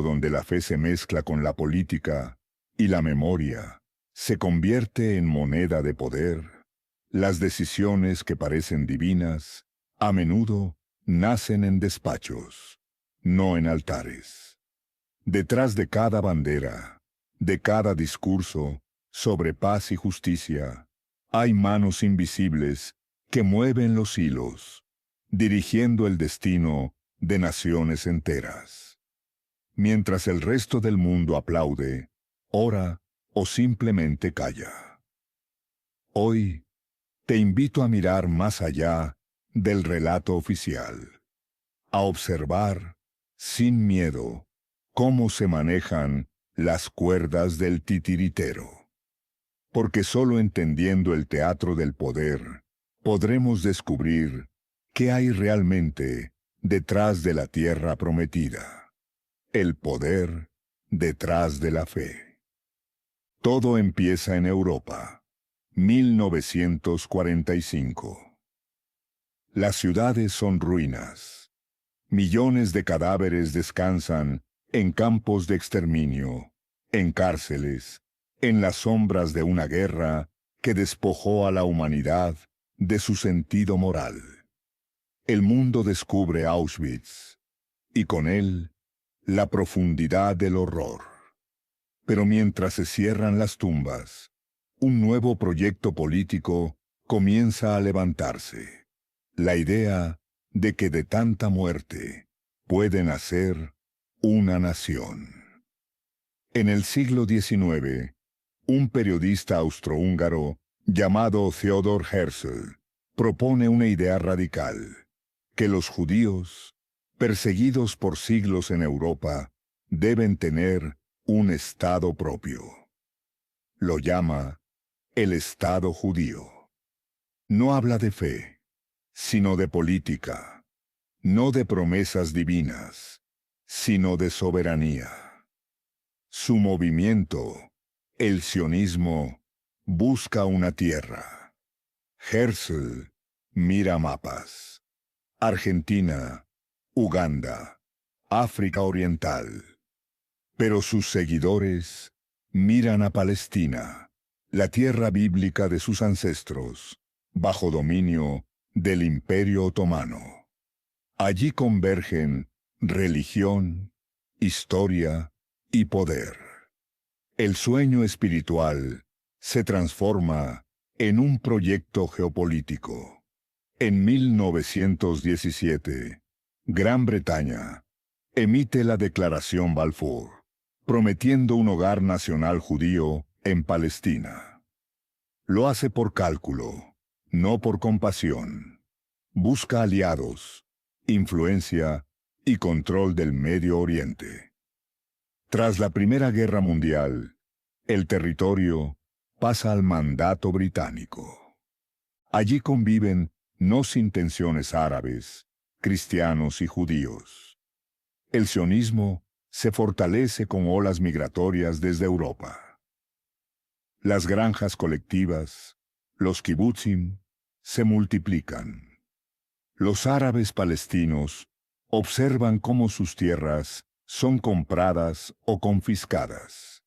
donde la fe se mezcla con la política y la memoria se convierte en moneda de poder, las decisiones que parecen divinas a menudo nacen en despachos, no en altares. Detrás de cada bandera, de cada discurso sobre paz y justicia, hay manos invisibles que mueven los hilos, dirigiendo el destino de naciones enteras. Mientras el resto del mundo aplaude, ora o simplemente calla. Hoy te invito a mirar más allá del relato oficial, a observar, sin miedo, cómo se manejan las cuerdas del titiritero. Porque solo entendiendo el teatro del poder, podremos descubrir qué hay realmente detrás de la tierra prometida. El poder detrás de la fe. Todo empieza en Europa, 1945. Las ciudades son ruinas. Millones de cadáveres descansan en campos de exterminio, en cárceles, en las sombras de una guerra que despojó a la humanidad de su sentido moral. El mundo descubre Auschwitz, y con él, la profundidad del horror. Pero mientras se cierran las tumbas, un nuevo proyecto político comienza a levantarse. La idea de que de tanta muerte puede nacer una nación. En el siglo XIX, un periodista austrohúngaro llamado Theodor Herzl propone una idea radical: que los judíos, perseguidos por siglos en Europa, deben tener un Estado propio. Lo llama el Estado judío. No habla de fe, sino de política, no de promesas divinas, sino de soberanía. Su movimiento, el sionismo, busca una tierra. Herzl mira mapas. Argentina, Uganda, África Oriental. Pero sus seguidores miran a Palestina, la tierra bíblica de sus ancestros, bajo dominio del Imperio Otomano. Allí convergen religión, historia y poder. El sueño espiritual se transforma en un proyecto geopolítico. En 1917, Gran Bretaña emite la Declaración Balfour, prometiendo un hogar nacional judío en Palestina. Lo hace por cálculo, no por compasión. Busca aliados, influencia y control del Medio Oriente. Tras la Primera Guerra Mundial, el territorio pasa al mandato británico. Allí conviven no sin tensiones árabes, cristianos y judíos. El sionismo se fortalece con olas migratorias desde Europa. Las granjas colectivas, los kibutzim, se multiplican. Los árabes palestinos observan cómo sus tierras son compradas o confiscadas.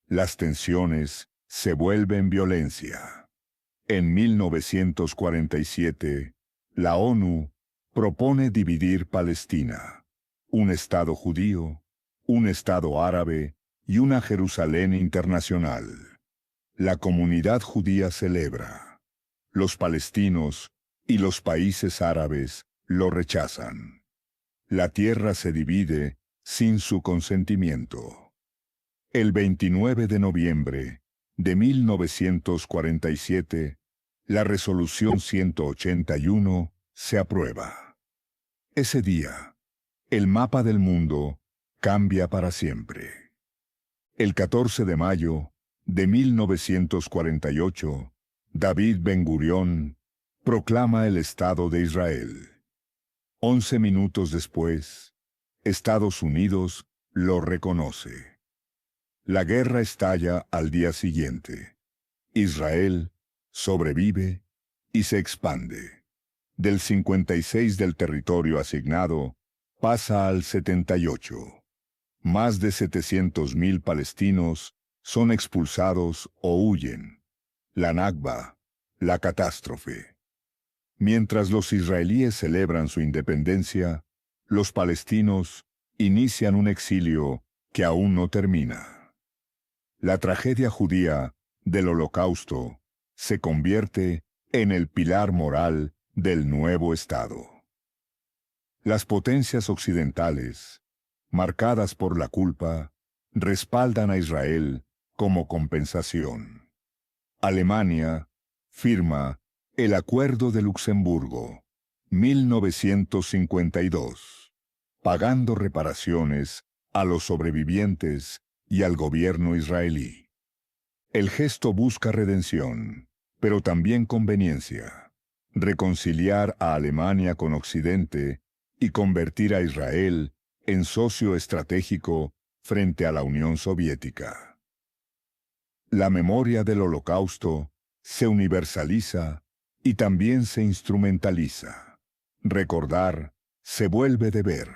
Las tensiones se vuelven violencia. En 1947, la ONU propone dividir Palestina, un Estado judío, un Estado árabe y una Jerusalén internacional. La comunidad judía celebra. Los palestinos y los países árabes lo rechazan. La tierra se divide sin su consentimiento. El 29 de noviembre de 1947, la Resolución 181 se aprueba. Ese día, el mapa del mundo cambia para siempre. El 14 de mayo de 1948, David Ben-Gurión proclama el Estado de Israel. 11 minutos después, Estados Unidos lo reconoce. La guerra estalla al día siguiente. Israel sobrevive y se expande. Del 56 del territorio asignado, pasa al 78. Más de 700.000 palestinos son expulsados o huyen. La Nakba, la catástrofe. Mientras los israelíes celebran su independencia, los palestinos inician un exilio que aún no termina. La tragedia judía del Holocausto se convierte en el pilar moral del nuevo Estado. Las potencias occidentales, marcadas por la culpa, respaldan a Israel como compensación. Alemania firma el Acuerdo de Luxemburgo, 1952, pagando reparaciones a los sobrevivientes y al gobierno israelí. El gesto busca redención, pero también conveniencia, reconciliar a Alemania con Occidente y convertir a Israel en socio estratégico frente a la Unión Soviética. La memoria del Holocausto se universaliza y también se instrumentaliza. Recordar se vuelve deber,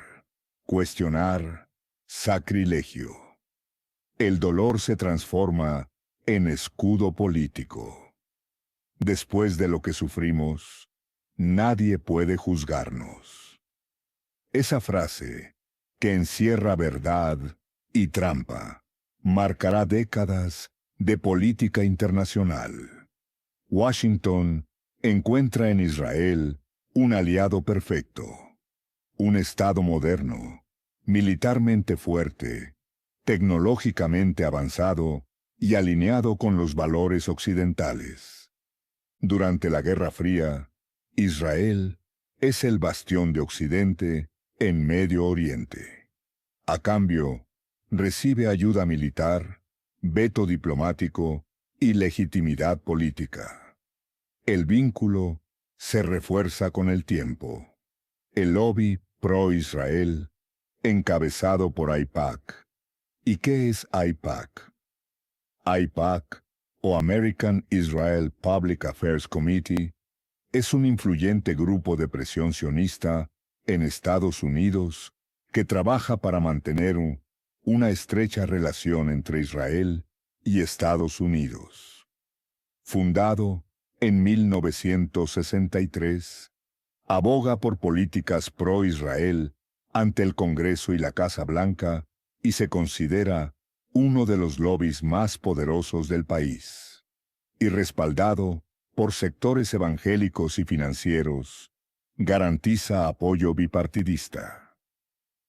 cuestionar, sacrilegio. El dolor se transforma en escudo político. Después de lo que sufrimos, nadie puede juzgarnos. Esa frase, que encierra verdad y trampa, marcará décadas de política internacional. Washington encuentra en Israel un aliado perfecto, un Estado moderno, militarmente fuerte, tecnológicamente avanzado y alineado con los valores occidentales. Durante la Guerra Fría, Israel es el bastión de Occidente en Medio Oriente. A cambio, recibe ayuda militar, veto diplomático y legitimidad política. El vínculo se refuerza con el tiempo. El lobby pro-Israel, encabezado por AIPAC. ¿Y qué es AIPAC? AIPAC, o American Israel Public Affairs Committee, es un influyente grupo de presión sionista en Estados Unidos que trabaja para mantener una estrecha relación entre Israel y Estados Unidos. Fundado en 1963, aboga por políticas pro-Israel ante el Congreso y la Casa Blanca y se considera uno de los lobbies más poderosos del país. Y respaldado por sectores evangélicos y financieros, garantiza apoyo bipartidista.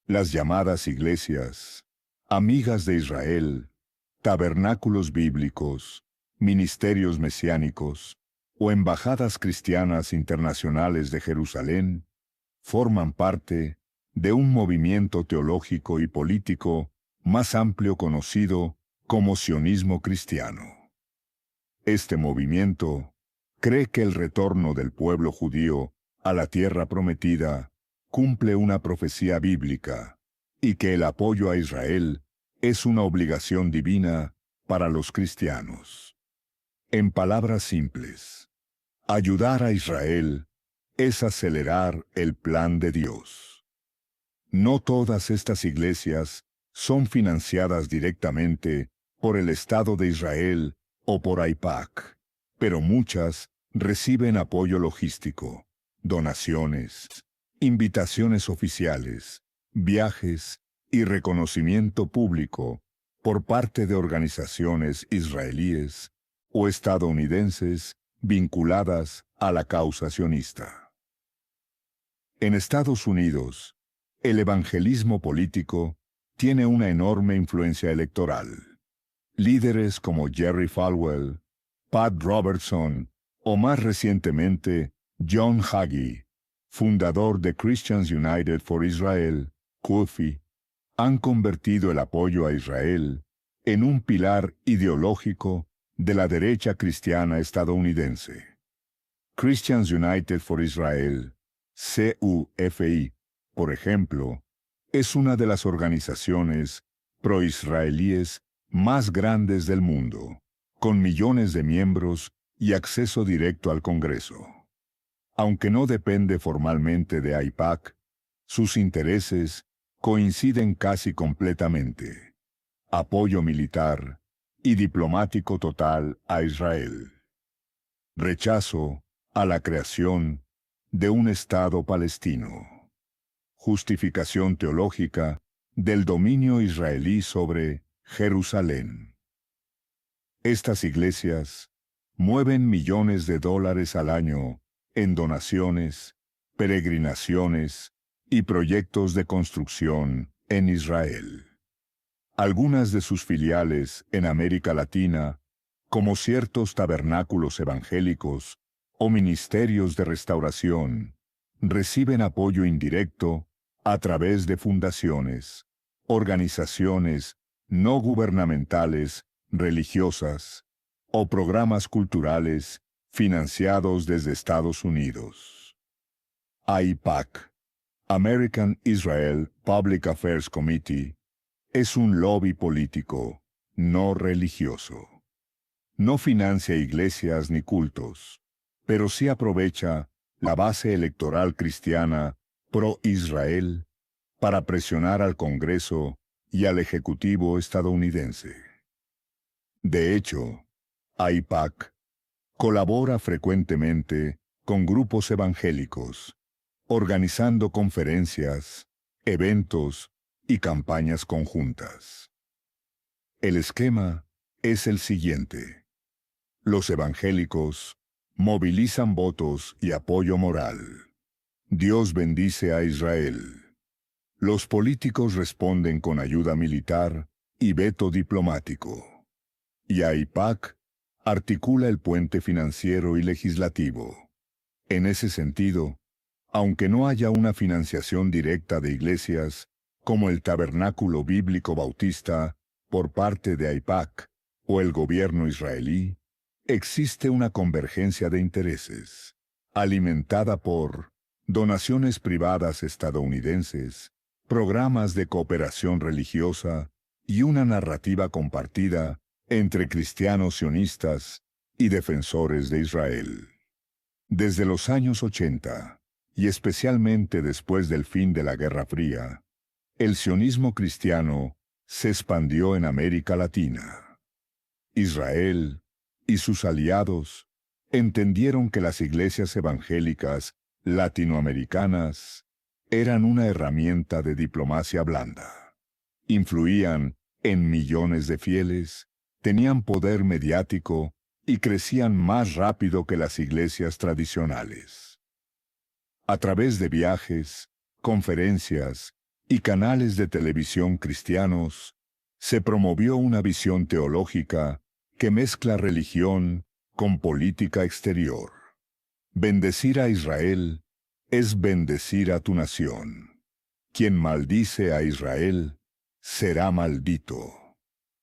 Las llamadas iglesias, amigas de Israel, tabernáculos bíblicos, ministerios mesiánicos o embajadas cristianas internacionales de Jerusalén, forman parte de un movimiento teológico y político más amplio conocido como sionismo cristiano. Este movimiento cree que el retorno del pueblo judío a la tierra prometida cumple una profecía bíblica y que el apoyo a Israel es una obligación divina para los cristianos. En palabras simples, ayudar a Israel es acelerar el plan de Dios. No todas estas iglesias son financiadas directamente por el Estado de Israel o por AIPAC, pero muchas reciben apoyo logístico, donaciones, invitaciones oficiales, viajes y reconocimiento público por parte de organizaciones israelíes o estadounidenses vinculadas a la causa sionista. En Estados Unidos, el evangelismo político tiene una enorme influencia electoral. Líderes como Jerry Falwell, Pat Robertson o más recientemente John Hagee, fundador de Christians United for Israel, CUFI, han convertido el apoyo a Israel en un pilar ideológico de la derecha cristiana estadounidense. Christians United for Israel, CUFI, por ejemplo, es una de las organizaciones pro-israelíes más grandes del mundo, con millones de miembros y acceso directo al Congreso. Aunque no depende formalmente de AIPAC, sus intereses coinciden casi completamente: apoyo militar y diplomático total a Israel. Rechazo a la creación de un Estado palestino. Justificación teológica del dominio israelí sobre Jerusalén. Estas iglesias mueven millones de dólares al año en donaciones, peregrinaciones y proyectos de construcción en Israel. Algunas de sus filiales en América Latina, como ciertos tabernáculos evangélicos o ministerios de restauración, reciben apoyo indirecto a través de fundaciones, organizaciones no gubernamentales, religiosas o programas culturales financiados desde Estados Unidos. AIPAC, American Israel Public Affairs Committee, es un lobby político, no religioso. No financia iglesias ni cultos, pero sí aprovecha la base electoral cristiana pro-Israel para presionar al Congreso y al Ejecutivo estadounidense. De hecho, AIPAC colabora frecuentemente con grupos evangélicos, organizando conferencias, eventos y campañas conjuntas. El esquema es el siguiente: los evangélicos movilizan votos y apoyo moral. Dios bendice a Israel. Los políticos responden con ayuda militar y veto diplomático. Y AIPAC articula el puente financiero y legislativo. En ese sentido, aunque no haya una financiación directa de iglesias, como el Tabernáculo Bíblico Bautista, por parte de AIPAC o el gobierno israelí, existe una convergencia de intereses, alimentada por donaciones privadas estadounidenses, programas de cooperación religiosa y una narrativa compartida entre cristianos sionistas y defensores de Israel. Desde los años 80, y especialmente después del fin de la Guerra Fría, el sionismo cristiano se expandió en América Latina. Israel y sus aliados entendieron que las iglesias evangélicas latinoamericanas eran una herramienta de diplomacia blanda. Influían en millones de fieles, tenían poder mediático y crecían más rápido que las iglesias tradicionales. A través de viajes, conferencias y canales de televisión cristianos, se promovió una visión teológica que mezcla religión con política exterior. Bendecir a Israel es bendecir a tu nación. Quien maldice a Israel será maldito.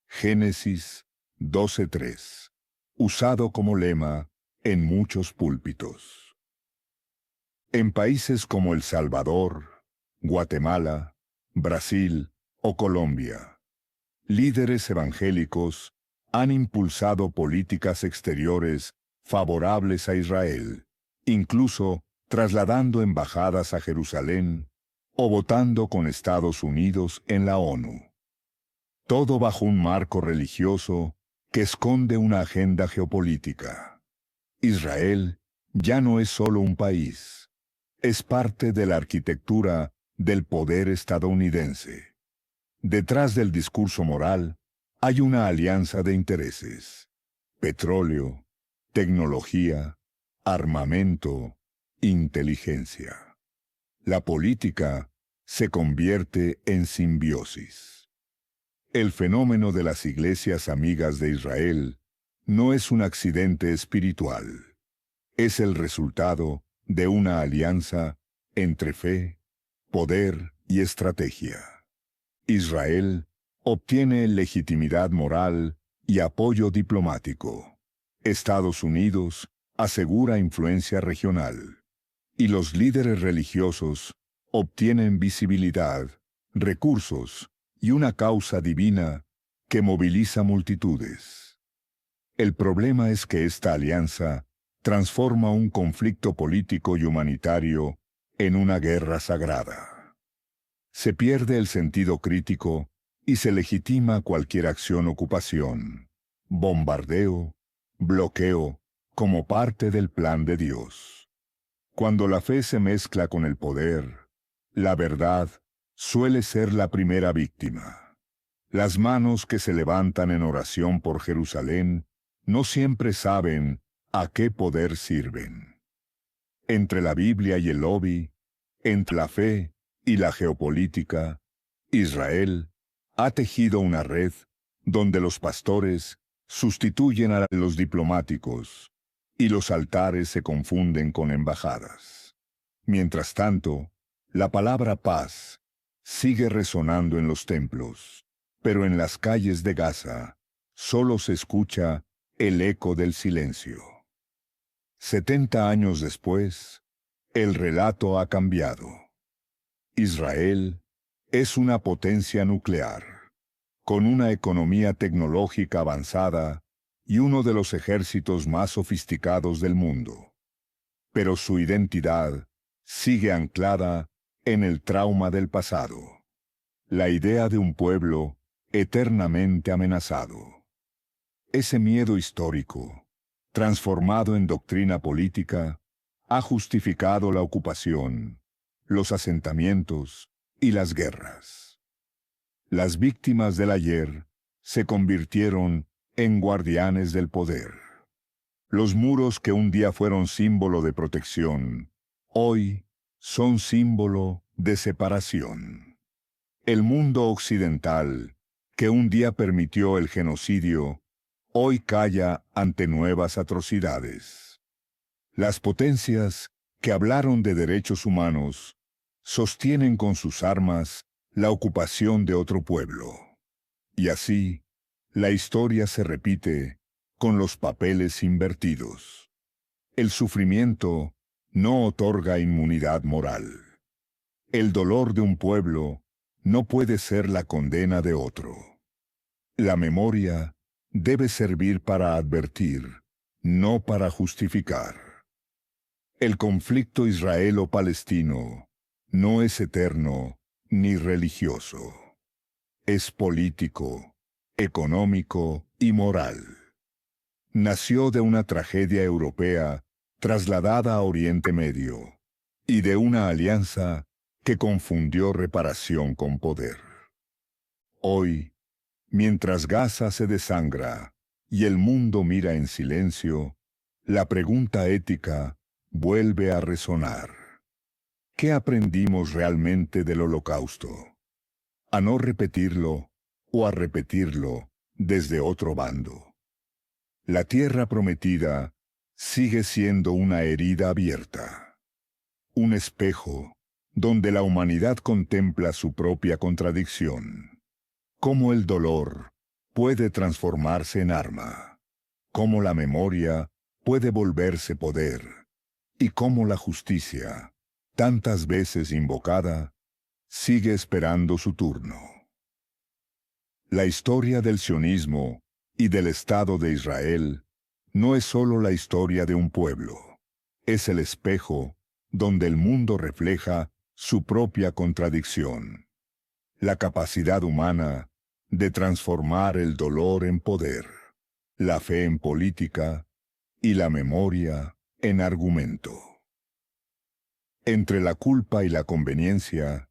Génesis 12:3, usado como lema en muchos púlpitos. En países como El Salvador, Guatemala, Brasil o Colombia, líderes evangélicos han impulsado políticas exteriores favorables a Israel, incluso trasladando embajadas a Jerusalén o votando con Estados Unidos en la ONU. Todo bajo un marco religioso que esconde una agenda geopolítica. Israel ya no es solo un país, es parte de la arquitectura del poder estadounidense. Detrás del discurso moral hay una alianza de intereses: petróleo, tecnología, armamento, inteligencia. La política se convierte en simbiosis. El fenómeno de las iglesias amigas de Israel no es un accidente espiritual. Es el resultado de una alianza entre fe, poder y estrategia. Israel obtiene legitimidad moral y apoyo diplomático. Estados Unidos asegura influencia regional. Y los líderes religiosos obtienen visibilidad, recursos y una causa divina que moviliza multitudes. El problema es que esta alianza transforma un conflicto político y humanitario en una guerra sagrada. Se pierde el sentido crítico y se legitima cualquier acción o ocupación, bombardeo, bloqueo, como parte del plan de Dios. Cuando la fe se mezcla con el poder, la verdad suele ser la primera víctima. Las manos que se levantan en oración por Jerusalén no siempre saben a qué poder sirven. Entre la Biblia y el lobby, entre la fe y la geopolítica, Israel ha tejido una red donde los pastores sustituyen a los diplomáticos y los altares se confunden con embajadas. Mientras tanto, la palabra paz sigue resonando en los templos, pero en las calles de Gaza solo se escucha el eco del silencio. 70 años después, el relato ha cambiado. Israel es una potencia nuclear, con una economía tecnológica avanzada y uno de los ejércitos más sofisticados del mundo. Pero su identidad sigue anclada en el trauma del pasado, la idea de un pueblo eternamente amenazado. Ese miedo histórico, transformado en doctrina política, ha justificado la ocupación, los asentamientos y las guerras. Las víctimas del ayer se convirtieron en guardianes del poder. Los muros que un día fueron símbolo de protección, hoy son símbolo de separación. El mundo occidental, que un día permitió el genocidio, hoy calla ante nuevas atrocidades. Las potencias que hablaron de derechos humanos sostienen con sus armas la ocupación de otro pueblo. Y así, la historia se repite con los papeles invertidos. El sufrimiento no otorga inmunidad moral. El dolor de un pueblo no puede ser la condena de otro. La memoria debe servir para advertir, no para justificar. El conflicto israelo-palestino no es eterno ni religioso. Es político, económico y moral. Nació de una tragedia europea trasladada a Oriente Medio y de una alianza que confundió reparación con poder. Hoy, mientras Gaza se desangra y el mundo mira en silencio, la pregunta ética vuelve a resonar. ¿Qué aprendimos realmente del Holocausto? ¿A no repetirlo o a repetirlo desde otro bando? La tierra prometida sigue siendo una herida abierta, un espejo donde la humanidad contempla su propia contradicción. Cómo el dolor puede transformarse en arma, cómo la memoria puede volverse poder, y cómo la justicia, tantas veces invocada, sigue esperando su turno. La historia del sionismo y del Estado de Israel no es solo la historia de un pueblo, es el espejo donde el mundo refleja su propia contradicción. La capacidad humana de transformar el dolor en poder, la fe en política y la memoria en argumento. Entre la culpa y la conveniencia,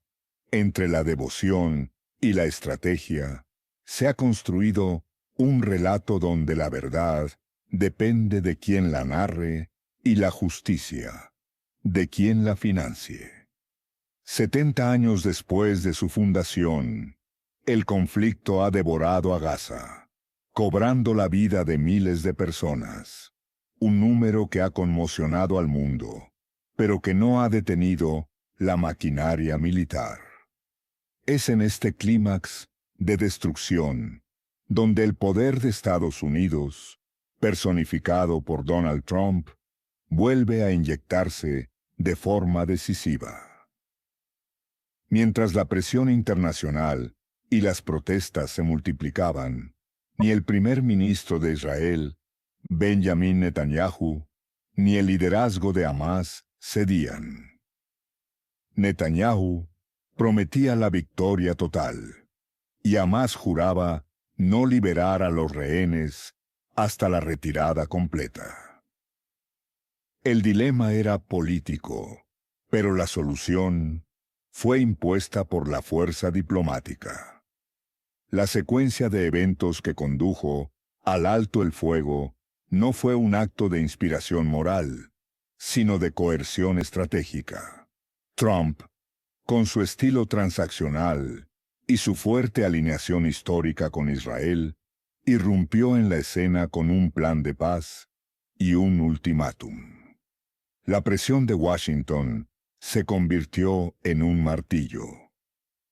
entre la devoción y la estrategia, se ha construido un relato donde la verdad depende de quien la narre y la justicia de quien la financie. 70 años después de su fundación, el conflicto ha devorado a Gaza, cobrando la vida de miles de personas, un número que ha conmocionado al mundo, pero que no ha detenido la maquinaria militar. Es en este clímax de destrucción donde el poder de Estados Unidos, personificado por Donald Trump, vuelve a inyectarse de forma decisiva. Mientras la presión internacional y las protestas se multiplicaban, ni el primer ministro de Israel, Benjamin Netanyahu, ni el liderazgo de Hamás cedían. Netanyahu, prometía la victoria total, y Hamás juraba no liberar a los rehenes hasta la retirada completa. El dilema era político, pero la solución fue impuesta por la fuerza diplomática. La secuencia de eventos que condujo al alto el fuego no fue un acto de inspiración moral, sino de coerción estratégica. Trump, con su estilo transaccional y su fuerte alineación histórica con Israel, irrumpió en la escena con un plan de paz y un ultimátum. La presión de Washington se convirtió en un martillo.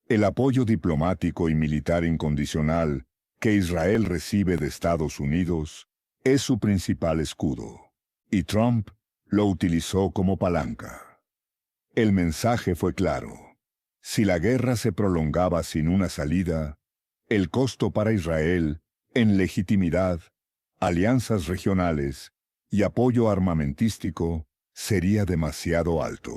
El apoyo diplomático y militar incondicional que Israel recibe de Estados Unidos es su principal escudo, y Trump lo utilizó como palanca. El mensaje fue claro. Si la guerra se prolongaba sin una salida, el costo para Israel en legitimidad, alianzas regionales y apoyo armamentístico sería demasiado alto.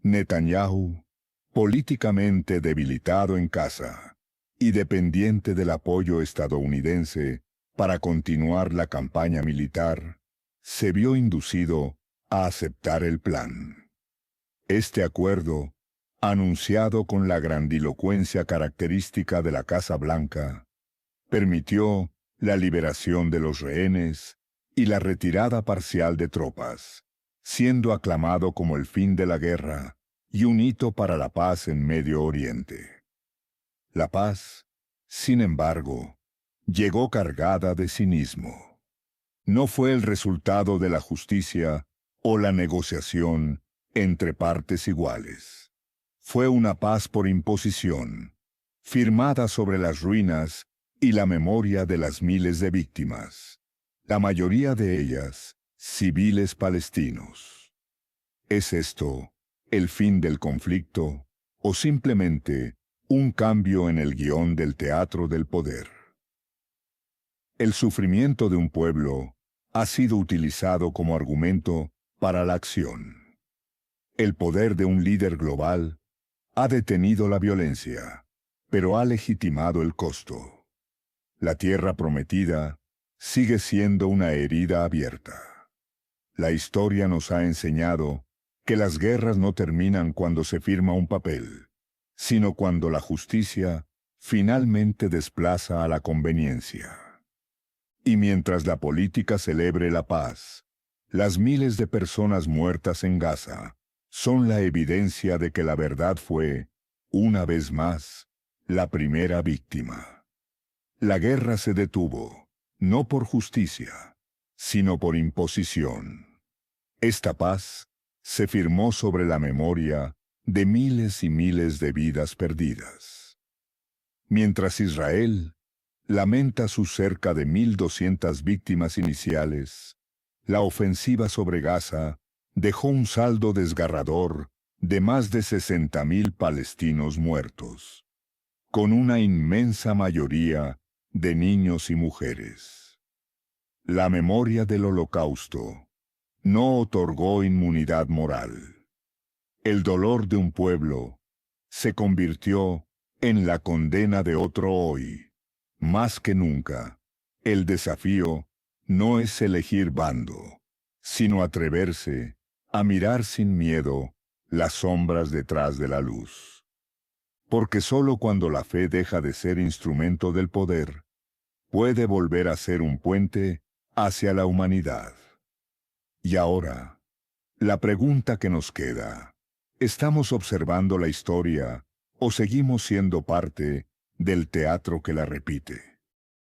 Netanyahu, políticamente debilitado en casa y dependiente del apoyo estadounidense para continuar la campaña militar, se vio inducido a aceptar el plan. Este acuerdo, anunciado con la grandilocuencia característica de la Casa Blanca, permitió la liberación de los rehenes y la retirada parcial de tropas, siendo aclamado como el fin de la guerra y un hito para la paz en Medio Oriente. La paz, sin embargo, llegó cargada de cinismo. No fue el resultado de la justicia o la negociación entre partes iguales. Fue una paz por imposición, firmada sobre las ruinas y la memoria de las miles de víctimas, la mayoría de ellas civiles palestinos. ¿Es esto el fin del conflicto o simplemente un cambio en el guión del teatro del poder? El sufrimiento de un pueblo ha sido utilizado como argumento para la acción. El poder de un líder global ha detenido la violencia, pero ha legitimado el costo. La tierra prometida sigue siendo una herida abierta. La historia nos ha enseñado que las guerras no terminan cuando se firma un papel, sino cuando la justicia finalmente desplaza a la conveniencia. Y mientras la política celebre la paz, las miles de personas muertas en Gaza son la evidencia de que la verdad fue, una vez más, la primera víctima. La guerra se detuvo, no por justicia, sino por imposición. Esta paz se firmó sobre la memoria de miles y miles de vidas perdidas. Mientras Israel lamenta sus cerca de 1.200 víctimas iniciales, la ofensiva sobre Gaza dejó un saldo desgarrador de más de 60.000 palestinos muertos, con una inmensa mayoría de niños y mujeres. La memoria del Holocausto no otorgó inmunidad moral. El dolor de un pueblo se convirtió en la condena de otro hoy. Más que nunca, el desafío no es elegir bando, sino atreverse a mirar sin miedo las sombras detrás de la luz. Porque solo cuando la fe deja de ser instrumento del poder, puede volver a ser un puente hacia la humanidad. Y ahora, la pregunta que nos queda: ¿estamos observando la historia o seguimos siendo parte del teatro que la repite?